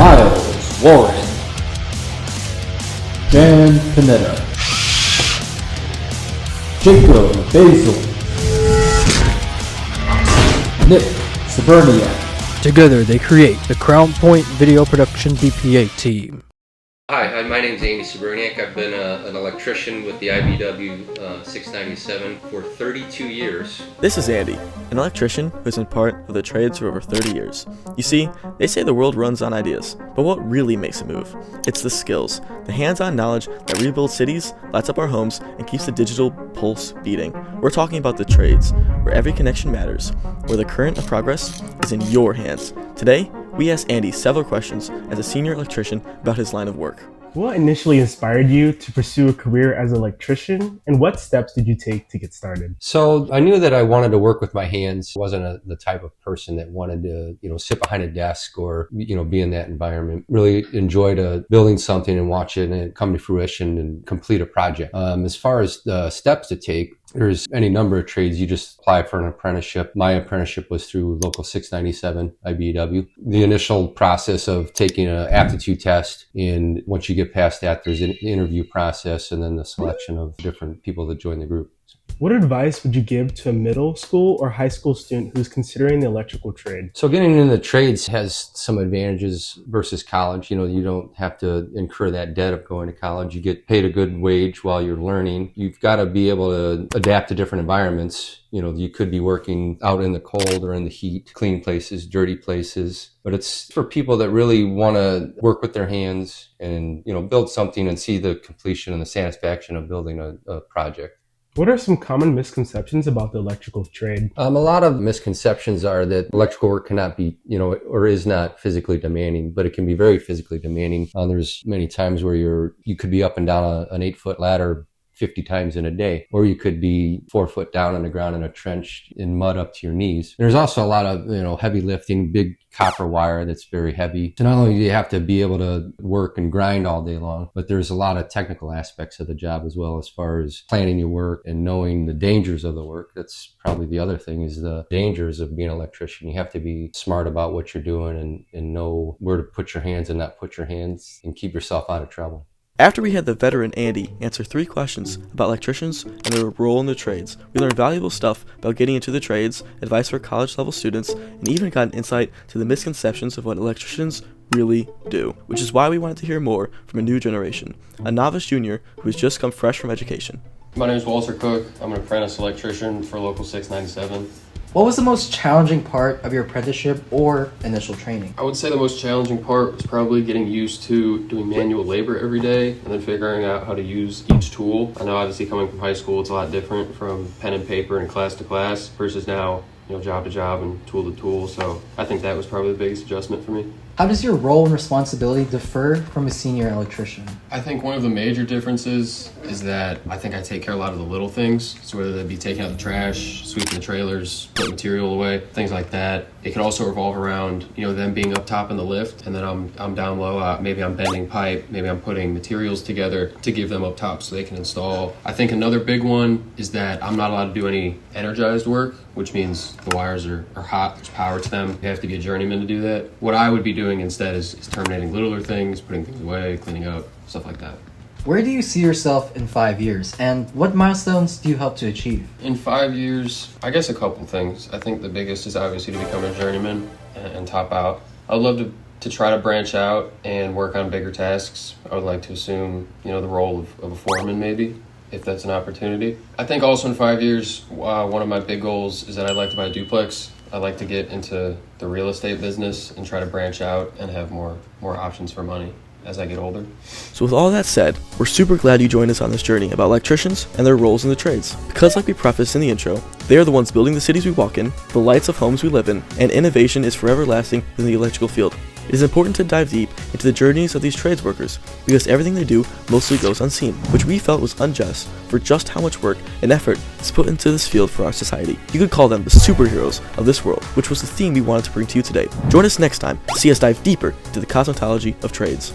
Miles Warren, Jan Panetta, Jacob Basil, Nick Saberniak. Together they create the Crown Point Video Production BPA team. Hi, my name is Andy Saberniak. I've been an electrician with the IBW 697 for 32 years. This is Andy, an electrician who's been part of the trades for over 30 years. You see, they say the world runs on ideas, but what really makes it move? It's the skills, the hands-on knowledge that rebuilds cities, lights up our homes, and keeps the digital pulse beating. We're talking about the trades, where every connection matters, where the current of progress is in your hands. Today, we asked Andy several questions as a senior electrician about his line of work. What initially inspired you to pursue a career as an electrician, and what steps did you take to get started? So I knew that I wanted to work with my hands. I wasn't the type of person that wanted to, sit behind a desk or, be in that environment. Really enjoyed building something and watch it come to fruition and complete a project. As far as the steps to take, there's any number of trades. You just apply for an apprenticeship. My apprenticeship was through Local 697 IBEW. The initial process of taking an aptitude test, and once you get past that, there's an interview process and then the selection of different people that join the group. What advice would you give to a middle school or high school student who's considering the electrical trade? So getting into the trades has some advantages versus college. You don't have to incur that debt of going to college. You get paid a good wage while you're learning. You've got to be able to adapt to different environments. You could be working out in the cold or in the heat, clean places, dirty places. But it's for people that really want to work with their hands and, build something and see the completion and the satisfaction of building a project. What are some common misconceptions about the electrical trade? A lot of misconceptions are that electrical work cannot be, or is not physically demanding, but it can be very physically demanding. There's many times where you could be up and down an 8-foot ladder 50 times in a day, or you could be 4 foot down on the ground in a trench in mud up to your knees. There's also a lot of, heavy lifting, big copper wire that's very heavy. So not only do you have to be able to work and grind all day long, but there's a lot of technical aspects of the job as well, as far as planning your work and knowing the dangers of the work. That's probably the other thing, is the dangers of being an electrician. You have to be smart about what you're doing and know where to put your hands and not put your hands, and keep yourself out of trouble. After we had the veteran Andy answer 3 questions about electricians and their role in the trades, we learned valuable stuff about getting into the trades, advice for college-level students, and even got an insight to the misconceptions of what electricians really do, which is why we wanted to hear more from a new generation, a novice junior who has just come fresh from education. My name is Walter Cook. I'm an apprentice electrician for Local 697. What was the most challenging part of your apprenticeship or initial training? I would say the most challenging part was probably getting used to doing manual labor every day and then figuring out how to use each tool. I know obviously coming from high school, it's a lot different from pen and paper and class to class versus now, job to job and tool to tool. So I think that was probably the biggest adjustment for me. How does your role and responsibility differ from a senior electrician? I think one of the major differences is that I think I take care of a lot of the little things. So whether that be taking out the trash, sweeping the trailers, putting material away, things like that. It can also revolve around, them being up top in the lift, and then I'm down low. Maybe I'm bending pipe, maybe I'm putting materials together to give them up top so they can install. I think another big one is that I'm not allowed to do any energized work, which means the wires are hot, there's power to them. You have to be a journeyman to do that. What I would be doing instead is terminating littler things, putting things away, cleaning up, stuff like that. Where do you see yourself in 5 years, and what milestones do you hope to achieve? In 5 years, I guess a couple things. I think the biggest is obviously to become a journeyman and top out. I'd love to try to branch out and work on bigger tasks. I would like to assume, the role of a foreman maybe, if that's an opportunity. I think also in 5 years, one of my big goals is that I'd like to buy a duplex. I'd like to get into the real estate business and try to branch out and have more options for money as I get older. So with all that said, we're super glad you joined us on this journey about electricians and their roles in the trades. Because like we prefaced in the intro, they are the ones building the cities we walk in, the lights of homes we live in, and innovation is forever lasting in the electrical field. It is important to dive deep into the journeys of these trades workers, because everything they do mostly goes unseen, which we felt was unjust for just how much work and effort is put into this field for our society. You could call them the superheroes of this world, which was the theme we wanted to bring to you today. Join us next time to see us dive deeper into the cosmetology of trades.